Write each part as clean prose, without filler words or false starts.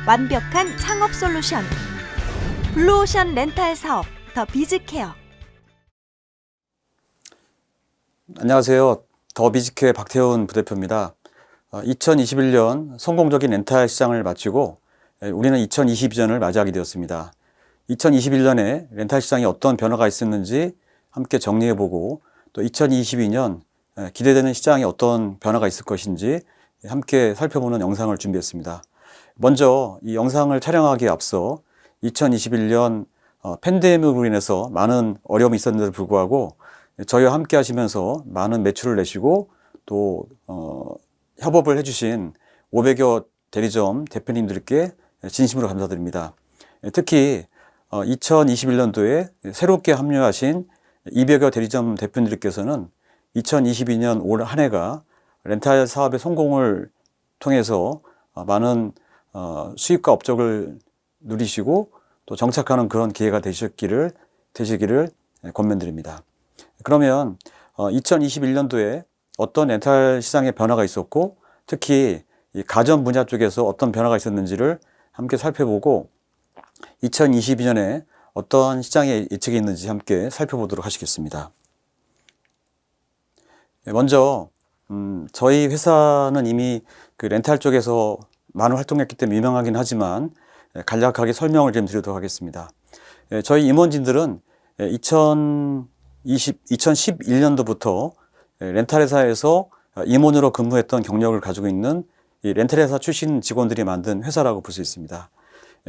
완벽한 창업 솔루션 블루오션 렌탈 사업 더 비즈케어. 안녕하세요. 더 비즈케어의 박태훈 부대표입니다. 2021년 성공적인 렌탈 시장을 마치고 우리는 2022년을 맞이하게 되었습니다. 2021년에 렌탈 시장에 어떤 변화가 있었는지 함께 정리해보고, 또 2022년 기대되는 시장에 어떤 변화가 있을 것인지 함께 살펴보는 영상을 준비했습니다. 먼저 이 영상을 촬영하기에 앞서 2021년 팬데믹으로 인해서 많은 어려움이 있었는데도 불구하고 저희와 함께 하시면서 많은 매출을 내시고 또 협업을 해주신 500여 대리점 대표님들께 진심으로 감사드립니다. 특히 2021년도에 새롭게 합류하신 200여 대리점 대표님들께서는 2022년 올 한 해가 렌탈 사업의 성공을 통해서 많은 수익과 업적을 누리시고 또 정착하는 그런 기회가 되시기를 권면드립니다. 그러면 2021년도에 어떤 렌탈 시장의 변화가 있었고, 특히 이 가전 분야 쪽에서 어떤 변화가 있었는지를 함께 살펴보고 2022년에 어떤 시장의 예측이 있는지 함께 살펴보도록 하시겠습니다. 먼저 저희 회사는 이미 그 렌탈 쪽에서 많은 활동했기 때문에 유명하긴 하지만 간략하게 설명을 좀 드리도록 하겠습니다. 저희 임원진들은 2011년도부터 렌탈 회사에서 임원으로 근무했던 경력을 가지고 있는 이 렌탈 회사 출신 직원들이 만든 회사라고 볼 수 있습니다.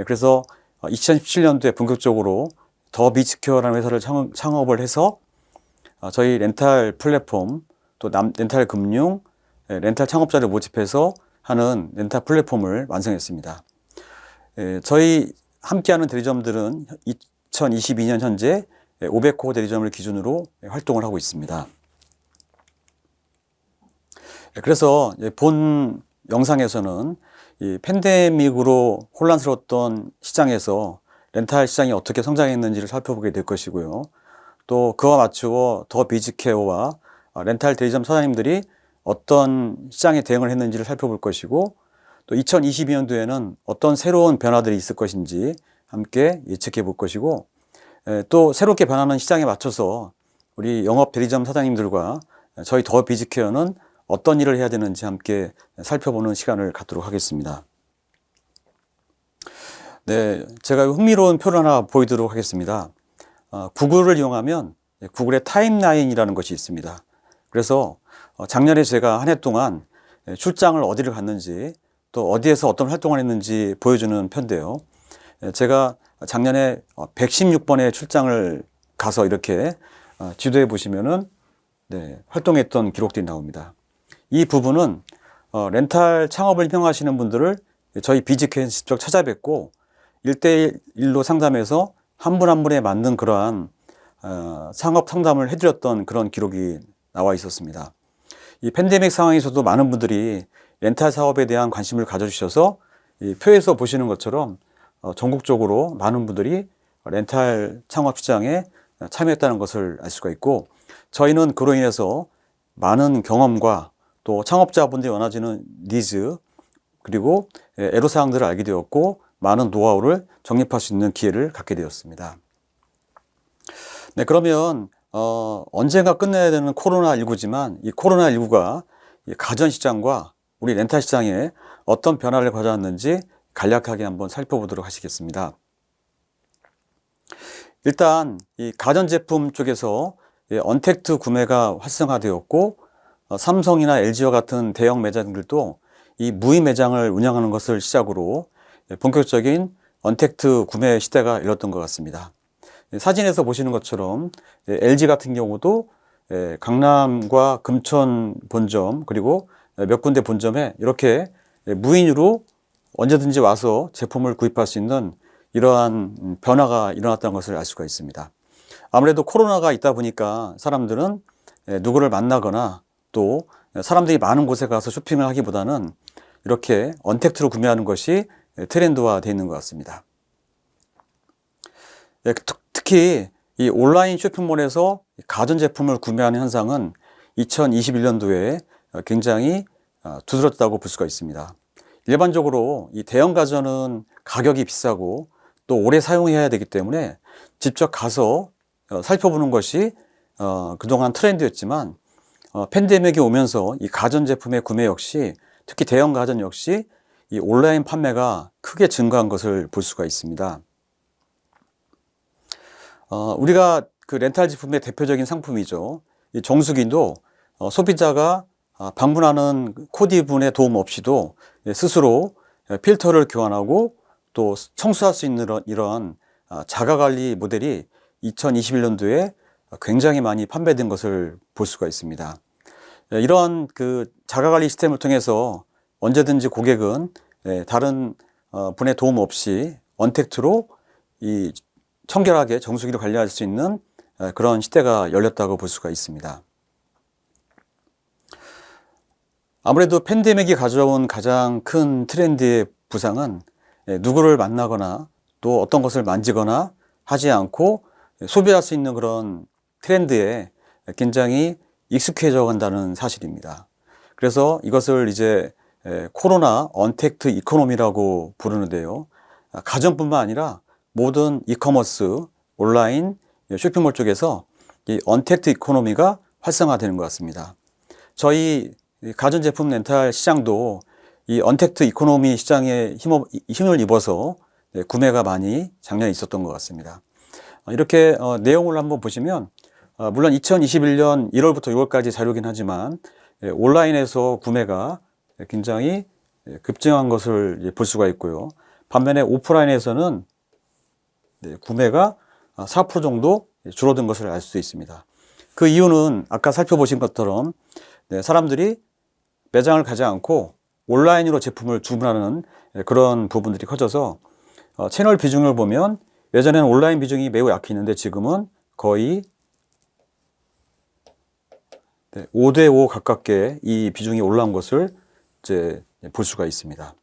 그래서 2017년도에 본격적으로 더 비즈케어라는 회사를 창업을 해서 저희 렌탈 플랫폼, 또 렌탈 금융, 렌탈 창업자를 모집해서 하는 렌탈 플랫폼을 완성했습니다. 저희 함께하는 대리점들은 2022년 현재 500호 대리점을 기준으로 활동을 하고 있습니다. 그래서 본 영상에서는 이 팬데믹으로 혼란스러웠던 시장에서 렌탈 시장이 어떻게 성장했는지를 살펴보게 될 것이고요. 또 그와 맞추어 더 비즈케어와 렌탈 대리점 사장님들이 어떤 시장에 대응을 했는지를 살펴볼 것이고, 또 2022년도에는 어떤 새로운 변화들이 있을 것인지 함께 예측해 볼 것이고, 또 새롭게 변하는 시장에 맞춰서 우리 영업 대리점 사장님들과 저희 더 비즈케어는 어떤 일을 해야 되는지 함께 살펴보는 시간을 갖도록 하겠습니다. 네, 제가 흥미로운 표를 하나 보이도록 하겠습니다. 구글을 이용하면 구글의 타임라인이라는 것이 있습니다. 그래서 작년에 제가 한 해 동안 출장을 어디를 갔는지, 또 어디에서 어떤 활동을 했는지 보여주는 편인데요. 제가 작년에 116번의 출장을 가서 이렇게 지도해 보시면은 활동했던 기록들이 나옵니다. 이 부분은 렌탈 창업을 희망하시는 분들을 저희 비즈케어에서 직접 찾아뵙고 1대1로 상담해서 한 분 한 분에 맞는 그러한 창업 상담을 해드렸던 그런 기록이 나와 있었습니다. 이 팬데믹 상황에서도 많은 분들이 렌탈 사업에 대한 관심을 가져주셔서 이 표에서 보시는 것처럼 전국적으로 많은 분들이 렌탈 창업 시장에 참여했다는 것을 알 수가 있고, 저희는 그로 인해서 많은 경험과 또 창업자분들이 원하시는 니즈, 그리고 애로사항들을 알게 되었고 많은 노하우를 정립할 수 있는 기회를 갖게 되었습니다. 네, 그러면 언젠가 끝내야 되는 코로나19지만 이 코로나19가 가전시장과 우리 렌탈 시장에 어떤 변화를 가져왔는지 간략하게 한번 살펴보도록 하시겠습니다. 일단 이 가전제품 쪽에서 언택트 구매가 활성화되었고, 삼성이나 LG와 같은 대형 매장들도 이 무인 매장을 운영하는 것을 시작으로 본격적인 언택트 구매 시대가 열렸던 것 같습니다. 사진에서 보시는 것처럼 LG 같은 경우도 강남과 금천 본점, 그리고 몇 군데 본점에 이렇게 무인으로 언제든지 와서 제품을 구입할 수 있는 이러한 변화가 일어났다는 것을 알 수가 있습니다. 아무래도 코로나가 있다 보니까 사람들은 누구를 만나거나 또 사람들이 많은 곳에 가서 쇼핑을 하기보다는 이렇게 언택트로 구매하는 것이 트렌드화 되어 있는 것 같습니다. 특히 이 온라인 쇼핑몰에서 가전제품을 구매하는 현상은 2021년도에 굉장히 두드러졌다고 볼 수가 있습니다. 일반적으로 이 대형 가전은 가격이 비싸고 또 오래 사용해야 되기 때문에 직접 가서 살펴보는 것이 그동안 트렌드였지만 팬데믹이 오면서 이 가전제품의 구매 역시 특히 대형 가전 역시 이 온라인 판매가 크게 증가한 것을 볼 수가 있습니다. 우리가 그 렌탈 제품의 대표적인 상품이죠. 이 정수기도 소비자가 방문하는 코디분의 도움 없이도 스스로 필터를 교환하고 또 청소할 수 있는 이런 자가관리 모델이 2021년도에 굉장히 많이 판매된 것을 볼 수가 있습니다. 이런 그 자가관리 시스템을 통해서 언제든지 고객은 다른 분의 도움 없이 언택트로 이 청결하게 정수기를 관리할 수 있는 그런 시대가 열렸다고 볼 수가 있습니다. 아무래도 팬데믹이 가져온 가장 큰 트렌드의 부상은 누구를 만나거나 또 어떤 것을 만지거나 하지 않고 소비할 수 있는 그런 트렌드에 굉장히 익숙해져 간다는 사실입니다. 그래서 이것을 이제 코로나 언택트 이코노미라고 부르는데요. 가전뿐만 아니라 모든 이커머스, 온라인 쇼핑몰 쪽에서 이 언택트 이코노미가 활성화되는 것 같습니다. 저희 가전제품 렌탈 시장도 이 언택트 이코노미 시장에 힘을 입어서 구매가 많이 작년에 있었던 것 같습니다. 이렇게 내용을 한번 보시면 물론 2021년 1월부터 6월까지 자료긴 하지만 온라인에서 구매가 굉장히 급증한 것을 볼 수가 있고요. 반면에 오프라인에서는 구매가 4% 정도 줄어든 것을 알 수 있습니다. 그 이유는 아까 살펴보신 것처럼 사람들이 매장을 가지 않고 온라인으로 제품을 주문하는 그런 부분들이 커져서 채널 비중을 보면 예전에는 온라인 비중이 매우 약했는데 지금은 거의 5대5 가깝게 이 비중이 올라온 것을 이제 볼 수가 있습니다.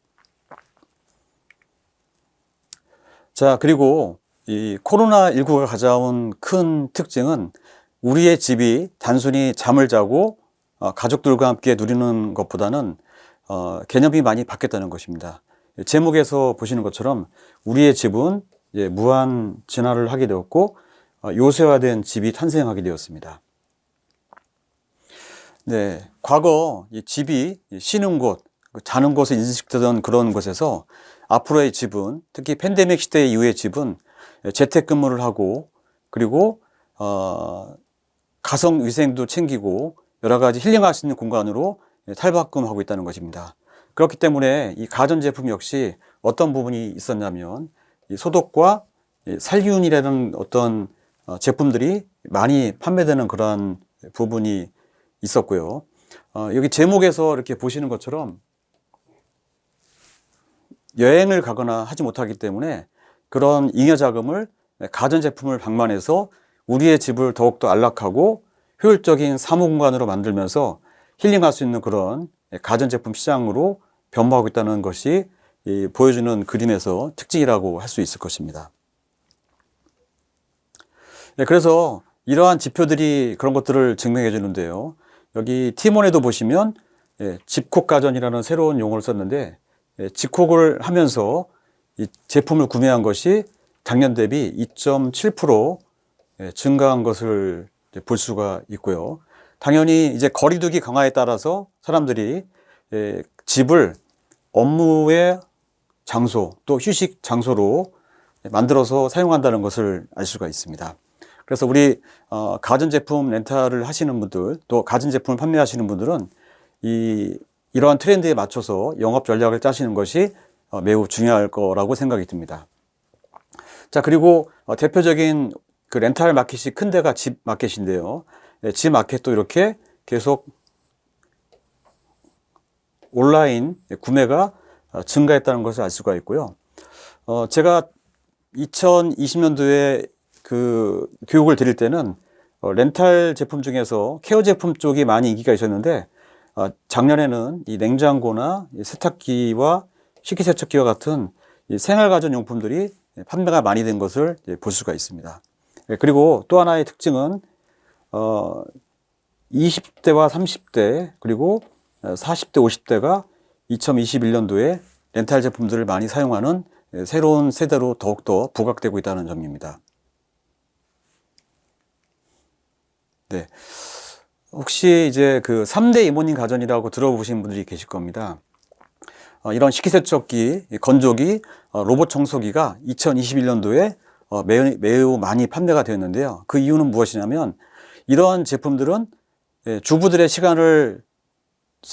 자, 그리고 이 코로나19가 가져온 큰 특징은 우리의 집이 단순히 잠을 자고 가족들과 함께 누리는 것보다는 개념이 많이 바뀌었다는 것입니다. 제목에서 보시는 것처럼 우리의 집은 무한 진화를 하게 되었고 요새화된 집이 탄생하게 되었습니다. 네, 과거 이 집이 쉬는 곳, 자는 곳을 인식되던 그런 곳에서 앞으로의 집은 특히 팬데믹 시대 이후의 집은 재택근무를 하고 그리고 가정위생도 챙기고 여러 가지 힐링할 수 있는 공간으로 탈바꿈하고 있다는 것입니다. 그렇기 때문에 이 가전제품 역시 어떤 부분이 있었냐면 이 소독과 살균이라는 어떤 제품들이 많이 판매되는 그런 부분이 있었고요. 여기 제목에서 이렇게 보시는 것처럼 여행을 가거나 하지 못하기 때문에 그런 잉여 자금을 가전제품을 방만해서 우리의 집을 더욱더 안락하고 효율적인 사무 공간으로 만들면서 힐링할 수 있는 그런 가전제품 시장으로 변모하고 있다는 것이 보여주는 그림에서 특징이라고 할 수 있을 것입니다. 그래서 이러한 지표들이 그런 것들을 증명해 주는데요. 여기 티몬에도 보시면 집콕 가전이라는 새로운 용어를 썼는데 집콕을 하면서 이 제품을 구매한 것이 작년 대비 2.7% 증가한 것을 볼 수가 있고요. 당연히 이제 거리두기 강화에 따라서 사람들이 집을 업무의 장소 또 휴식 장소로 만들어서 사용한다는 것을 알 수가 있습니다. 그래서 우리 가전제품 렌탈을 하시는 분들 또 가전제품을 판매하시는 분들은 이러한 트렌드에 맞춰서 영업 전략을 짜시는 것이 매우 중요할 거라고 생각이 듭니다. 자, 그리고 대표적인 그 렌탈 마켓이 큰 데가 집 마켓인데요. 집 마켓도 이렇게 계속 온라인 구매가 증가했다는 것을 알 수가 있고요. 제가 2020년도에 그 교육을 드릴 때는 렌탈 제품 중에서 케어 제품 쪽이 많이 인기가 있었는데 작년에는 이 냉장고나 이 세탁기와 식기세척기와 같은 이 생활가전용품들이 판매가 많이 된 것을 볼 수가 있습니다. 그리고 또 하나의 특징은 20대와 30대 그리고 40대, 50대가 2021년도에 렌탈 제품들을 많이 사용하는 새로운 세대로 더욱더 부각되고 있다는 점입니다. 네. 혹시 이제 그 3대 이모님 가전이라고 들어보신 분들이 계실 겁니다. 이런 식기세척기, 건조기, 로봇 청소기가 2021년도에 매우 많이 판매가 되었는데요. 그 이유는 무엇이냐면 이러한 제품들은 주부들의 시간을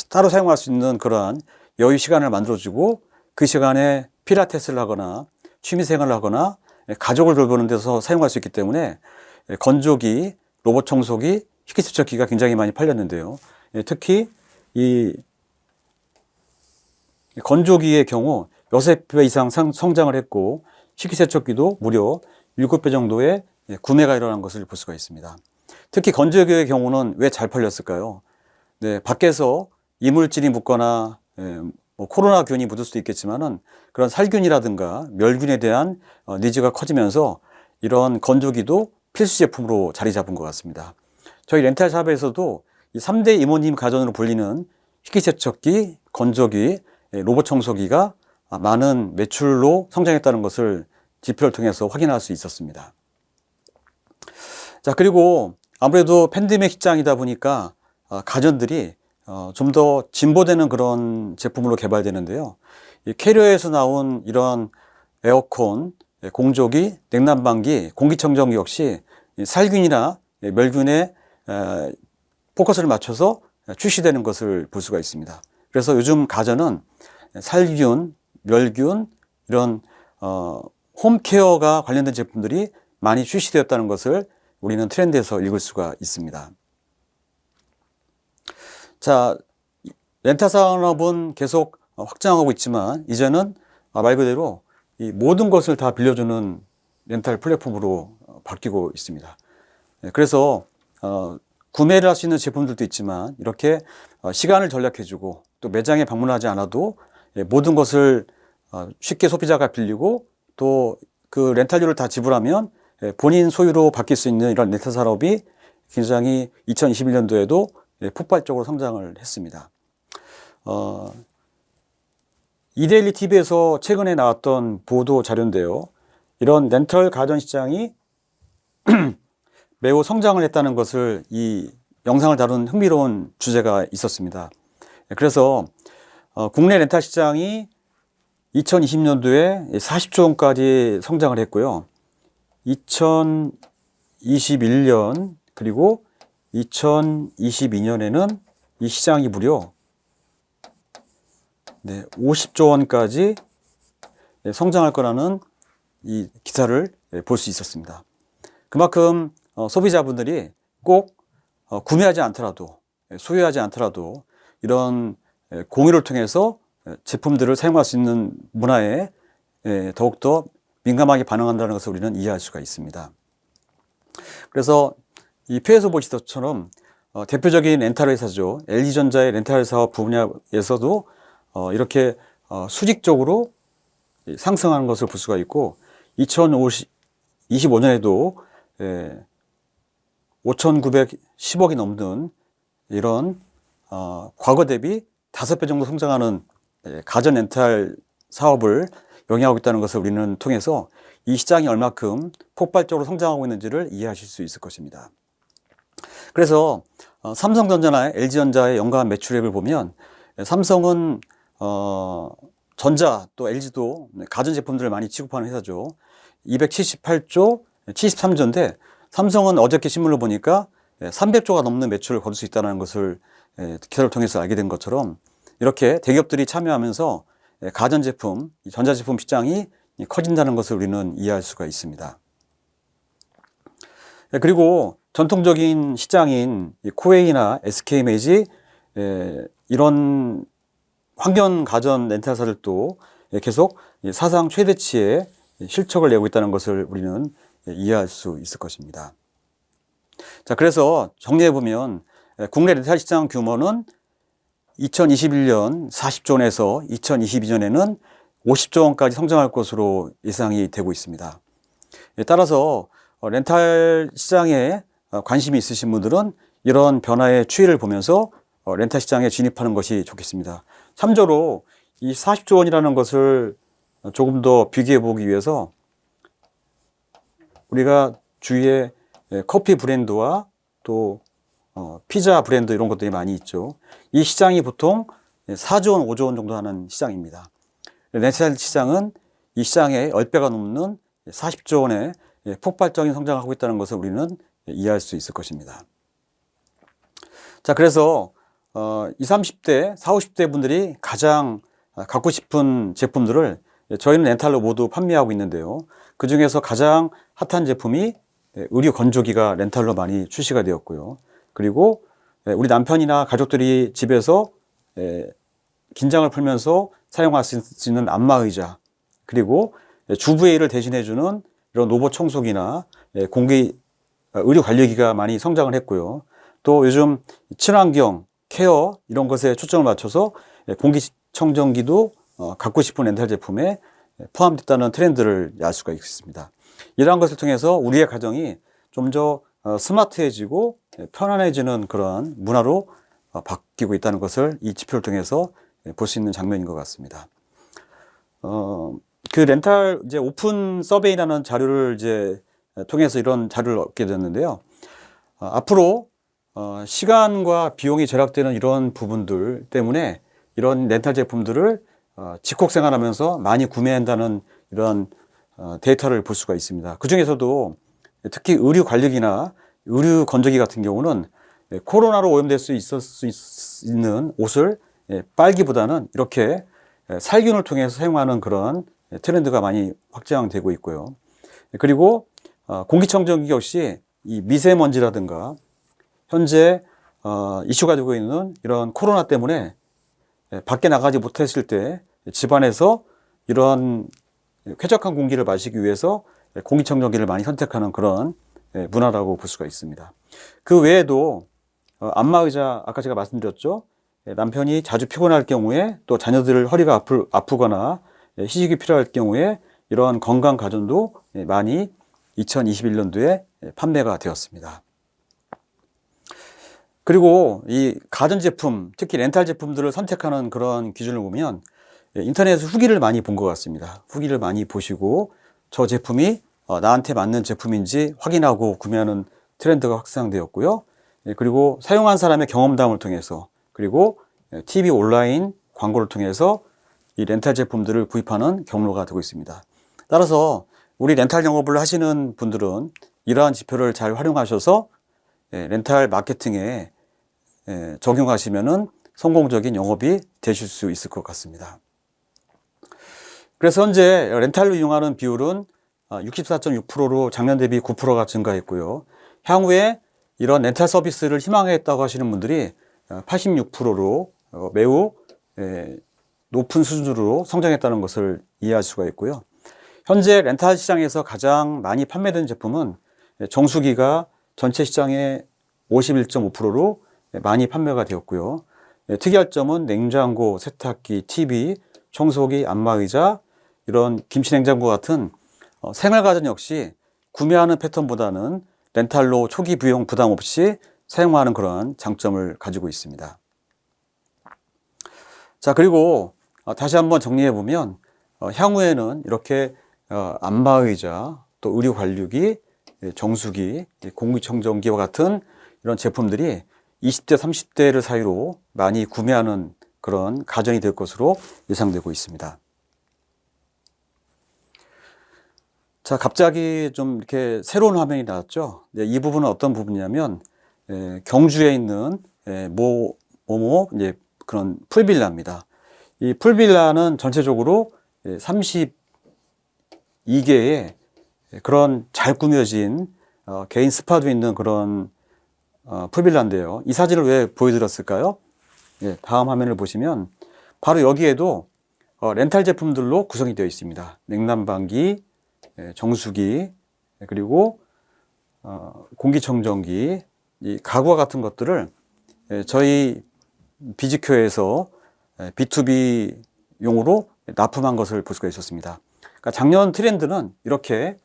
따로 사용할 수 있는 그러한 여유 시간을 만들어주고 그 시간에 필라테스를 하거나 취미생활을 하거나 가족을 돌보는 데서 사용할 수 있기 때문에 건조기, 로봇 청소기, 식기세척기가 굉장히 많이 팔렸는데요. 특히 이 건조기의 경우 6배 이상 성장을 했고 식기세척기도 무려 7배 정도의 구매가 일어난 것을 볼 수가 있습니다. 특히 건조기의 경우는 왜 잘 팔렸을까요? 네, 밖에서 이물질이 묻거나 뭐 코로나균이 묻을 수도 있겠지만은 그런 살균이라든가 멸균에 대한 니즈가 커지면서 이런 건조기도 필수 제품으로 자리 잡은 것 같습니다. 저희 렌탈샵에서도 이 3대 이모님 가전으로 불리는 식기세척기, 건조기, 로봇 청소기가 많은 매출로 성장했다는 것을 지표를 통해서 확인할 수 있었습니다. 자, 그리고 아무래도 팬데믹 시장이다 보니까 가전들이 좀 더 진보되는 그런 제품으로 개발되는데요. 이 캐리어에서 나온 이런 에어컨, 공조기, 냉난방기, 공기청정기 역시 살균이나 멸균에 포커스를 맞춰서 출시되는 것을 볼 수가 있습니다. 그래서 요즘 가전은 살균, 멸균, 이런 홈케어가 관련된 제품들이 많이 출시되었다는 것을 우리는 트렌드에서 읽을 수가 있습니다. 자, 렌탈 산업은 계속 확장하고 있지만 이제는 말 그대로 이 모든 것을 다 빌려주는 렌탈 플랫폼으로 바뀌고 있습니다. 그래서 구매를 할 수 있는 제품들도 있지만 이렇게 시간을 절약해주고 또 매장에 방문하지 않아도 모든 것을 쉽게 소비자가 빌리고 또 그 렌탈료를 다 지불하면 본인 소유로 바뀔 수 있는 이런 렌탈 산업이 굉장히 2021년도에도 폭발적으로 성장을 했습니다. 이데일리 TV에서 최근에 나왔던 보도 자료인데요. 이런 렌털 가전 시장이 매우 성장을 했다는 것을 이 영상을 다룬 흥미로운 주제가 있었습니다. 그래서 국내 렌탈 시장이 2020년도에 40조 원까지 성장을 했고요. 2021년 그리고 2022년에는 이 시장이 무려 50조 원까지 성장할 거라는 이 기사를 볼 수 있었습니다. 그만큼 소비자분들이 꼭 구매하지 않더라도 소유하지 않더라도 이런 공유를 통해서 제품들을 사용할 수 있는 문화에 더욱더 민감하게 반응한다는 것을 우리는 이해할 수가 있습니다. 그래서 이 표에서 보시는 것처럼 대표적인 렌탈 회사죠. LG전자의 렌탈 사업 분야에서도 이렇게 수직적으로 상승하는 것을 볼 수가 있고 2025년에도 5,910억이 넘는 이런 과거 대비 5배 정도 성장하는 가전 렌탈 사업을 영위하고 있다는 것을 우리는 통해서 이 시장이 얼마큼 폭발적으로 성장하고 있는지를 이해하실 수 있을 것입니다. 그래서 삼성전자나 LG전자의 연간 매출액을 보면 삼성은 전자 또 LG도 가전제품들을 많이 취급하는 회사죠. 278조 73조인데 삼성은 어저께 신문을 보니까 300조가 넘는 매출을 거둘 수 있다는 것을 기사를 통해서 알게 된 것처럼 이렇게 대기업들이 참여하면서 가전제품, 전자제품 시장이 커진다는 것을 우리는 이해할 수가 있습니다. 그리고 전통적인 시장인 코웨이나 SK매직 이런 환경 가전 렌탈사들도 계속 사상 최대치의 실적을 내고 있다는 것을 우리는 이해할 수 있을 것입니다. 자, 그래서 정리해 보면 국내 렌탈 시장 규모는 2021년 40조 원에서 2022년에는 50조 원까지 성장할 것으로 예상이 되고 있습니다. 따라서 렌탈 시장에 관심이 있으신 분들은 이런 변화의 추이를 보면서 렌탈 시장에 진입하는 것이 좋겠습니다. 참조로 이 40조 원이라는 것을 조금 더 비교해 보기 위해서 우리가 주위에 커피 브랜드와 또 피자 브랜드 이런 것들이 많이 있죠. 이 시장이 보통 4조 원, 5조 원 정도 하는 시장입니다. 렌탈 시장은 이 시장의 10배가 넘는 40조 원의 폭발적인 성장을 하고 있다는 것을 우리는 이해할 수 있을 것입니다. 자, 그래서 20, 30대, 40, 50대 분들이 가장 갖고 싶은 제품들을 저희는 렌탈로 모두 판매하고 있는데요. 그 중에서 가장 핫한 제품이 의류 건조기가 렌탈로 많이 출시가 되었고요. 그리고 우리 남편이나 가족들이 집에서 긴장을 풀면서 사용할 수 있는 안마의자, 그리고 주부의 일을 대신해주는 이런 로봇 청소기나 의류 관리기가 많이 성장을 했고요. 또 요즘 친환경, 케어 이런 것에 초점을 맞춰서 공기청정기도 갖고 싶은 렌탈 제품에 포함됐다는 트렌드를 알 수가 있습니다. 이러한 것을 통해서 우리의 가정이 좀 더 스마트해지고 편안해지는 그런 문화로 바뀌고 있다는 것을 이 지표를 통해서 볼 수 있는 장면인 것 같습니다. 그 렌탈 이제 오픈 서베이라는 자료를 이제 통해서 이런 자료를 얻게 됐는데요. 앞으로 시간과 비용이 절약되는 이런 부분들 때문에 이런 렌탈 제품들을 직콕 생활하면서 많이 구매한다는 이런 데이터를 볼 수가 있습니다. 그 중에서도 특히 의류 관리기나 의류 건조기 같은 경우는 코로나로 오염될 수 있는 옷을 빨기보다는 이렇게 살균을 통해서 사용하는 그런 트렌드가 많이 확장되고 있고요. 그리고 공기청정기 역시 이 미세먼지라든가 현재 이슈가 되고 있는 이런 코로나 때문에 밖에 나가지 못했을 때 집안에서 이런 쾌적한 공기를 마시기 위해서 공기청정기를 많이 선택하는 그런 문화라고 볼 수가 있습니다. 그 외에도 안마의자, 아까 제가 말씀드렸죠. 남편이 자주 피곤할 경우에 또 자녀들 허리가 아프거나 휴식이 필요할 경우에 이러한 건강 가전도 많이 2021년도에 판매가 되었습니다. 그리고 이 가전제품, 특히 렌탈 제품들을 선택하는 그런 기준을 보면 인터넷에서 후기를 많이 본 것 같습니다. 후기를 많이 보시고 저 제품이 나한테 맞는 제품인지 확인하고 구매하는 트렌드가 확산되었고요. 그리고 사용한 사람의 경험담을 통해서 그리고 TV 온라인 광고를 통해서 이 렌탈 제품들을 구입하는 경로가 되고 있습니다. 따라서 우리 렌탈 영업을 하시는 분들은 이러한 지표를 잘 활용하셔서 렌탈 마케팅에 적용하시면은 성공적인 영업이 되실 수 있을 것 같습니다. 그래서 현재 렌탈로 이용하는 비율은 64.6%로 작년 대비 9%가 증가했고요. 향후에 이런 렌탈 서비스를 희망했다고 하시는 분들이 86%로 매우 높은 수준으로 성장했다는 것을 이해할 수가 있고요. 현재 렌탈 시장에서 가장 많이 판매되는 제품은 정수기가 전체 시장의 51.5%로 많이 판매가 되었고요. 특이할 점은 냉장고, 세탁기, TV, 청소기, 안마의자, 이런 김치냉장고 같은 생활가전 역시 구매하는 패턴보다는 렌탈로 초기 비용 부담 없이 사용하는 그런 장점을 가지고 있습니다. 자, 그리고 다시 한번 정리해 보면 향후에는 이렇게 안마의자, 또 의류 관리기, 정수기, 공기청정기와 같은 이런 제품들이 20대, 30대를 사이로 많이 구매하는 그런 가전이 될 것으로 예상되고 있습니다. 자, 갑자기 좀 이렇게 새로운 화면이 나왔죠. 이 부분은 어떤 부분이냐면 경주에 있는 이제 그런 풀빌라입니다. 이 풀빌라는 전체적으로 32개의 그런 잘 꾸며진 개인 스파도 있는 그런 풀빌라인데요. 이 사진을 왜 보여드렸을까요? 다음 화면을 보시면 바로 여기에도 렌탈 제품들로 구성이 되어 있습니다. 냉난방기, 정수기, 그리고 공기청정기, 이 가구와 같은 것들을 저희 비지큐에서 B2B 용으로 납품한 것을 볼 수가 있었습니다. 그러니까 작년 트렌드는 이렇게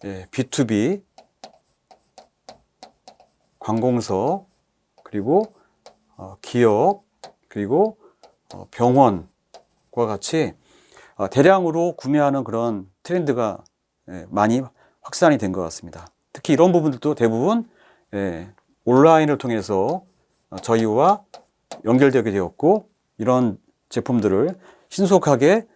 B2B 관공서, 그리고 기업, 그리고 병원과 같이 대량으로 구매하는 그런 트렌드가 많이 확산이 된 것 같습니다. 특히 이런 부분들도 대부분 온라인을 통해서 저희와 연결되게 되었고, 이런 제품들을 신속하게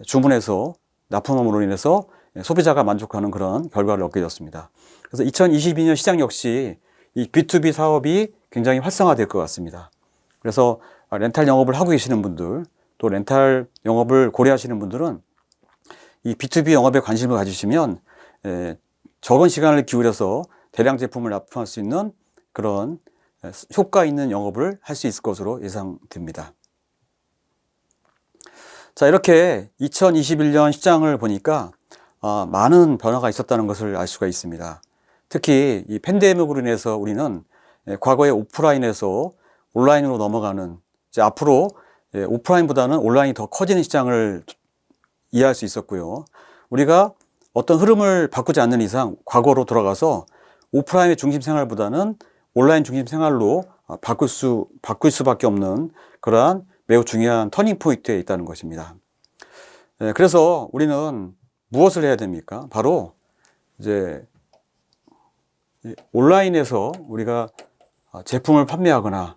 주문해서 납품함으로 인해서 소비자가 만족하는 그런 결과를 얻게 되었습니다. 그래서 2022년 시장 역시 이 B2B 사업이 굉장히 활성화될 것 같습니다. 그래서 렌탈 영업을 하고 계시는 분들, 또 렌탈 영업을 고려하시는 분들은 이 B2B 영업에 관심을 가지시면 적은 시간을 기울여서 대량 제품을 납품할 수 있는 그런 효과 있는 영업을 할 수 있을 것으로 예상됩니다. 자, 이렇게 2021년 시장을 보니까 많은 변화가 있었다는 것을 알 수가 있습니다. 특히 이 팬데믹으로 인해서 우리는 과거에 오프라인에서 온라인으로 넘어가는, 이제 앞으로 오프라인보다는 온라인이 더 커지는 시장을 이해할 수 있었고요. 우리가 어떤 흐름을 바꾸지 않는 이상 과거로 돌아가서 오프라인의 중심 생활보다는 온라인 중심 생활로 바꿀 수밖에 없는 그러한 매우 중요한 터닝 포인트에 있다는 것입니다. 그래서 우리는 무엇을 해야 됩니까? 바로 이제 온라인에서 우리가 제품을 판매하거나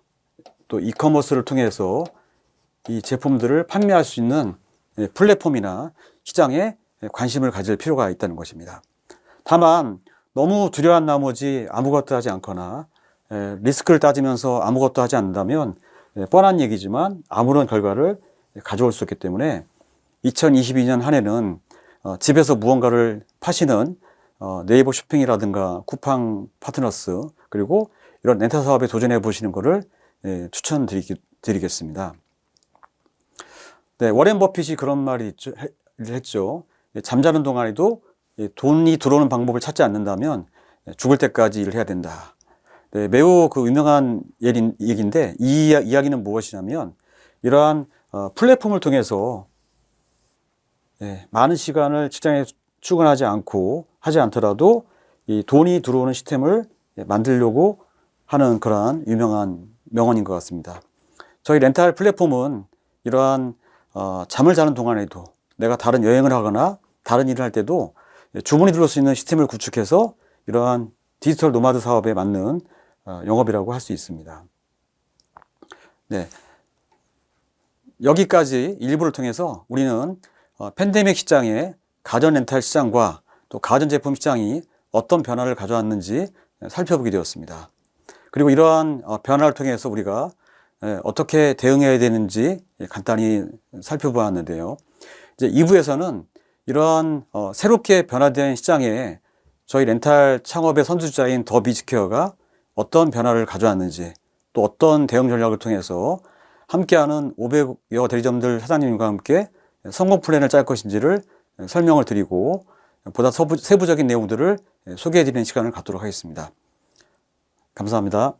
또 이커머스를 통해서 이 제품들을 판매할 수 있는 플랫폼이나 시장에 관심을 가질 필요가 있다는 것입니다. 다만 너무 두려워한 나머지 아무것도 하지 않거나 리스크를 따지면서 아무것도 하지 않는다면 뻔한 얘기지만 아무런 결과를 가져올 수 없기 때문에 2022년 한 해는 집에서 무언가를 파시는 네이버 쇼핑이라든가 쿠팡 파트너스, 그리고 이런 렌탈 사업에 도전해 보시는 것을 추천드리겠습니다. 네, 워렌 버핏이 그런 말을 했죠. 잠자는 동안에도 돈이 들어오는 방법을 찾지 않는다면 죽을 때까지 일을 해야 된다. 네, 매우 그 유명한 얘기인데, 이 이야기는 무엇이냐면, 이러한 플랫폼을 통해서 많은 시간을 직장에 출근하지 않고 하지 않더라도 이 돈이 들어오는 시스템을 만들려고 하는 그러한 유명한 명언인 것 같습니다. 저희 렌탈 플랫폼은 이러한 잠을 자는 동안에도, 내가 다른 여행을 하거나 다른 일을 할 때도 주문이 들어올 수 있는 시스템을 구축해서 이러한 디지털 노마드 사업에 맞는 영업이라고 할 수 있습니다. 네, 여기까지 일부를 통해서 우리는 팬데믹 시장의 가전 렌탈 시장과 또 가전 제품 시장이 어떤 변화를 가져왔는지 살펴보게 되었습니다. 그리고 이러한 변화를 통해서 우리가 어떻게 대응해야 되는지 간단히 살펴보았는데요. 이제 2부에서는 이러한 새롭게 변화된 시장에 저희 렌탈 창업의 선두주자인 더 비즈케어가 어떤 변화를 가져왔는지, 또 어떤 대응 전략을 통해서 함께하는 500여 대리점들 사장님과 함께 성공 플랜을 짤 것인지를 설명을 드리고 보다 세부적인 내용들을 소개해 드리는 시간을 갖도록 하겠습니다. 감사합니다.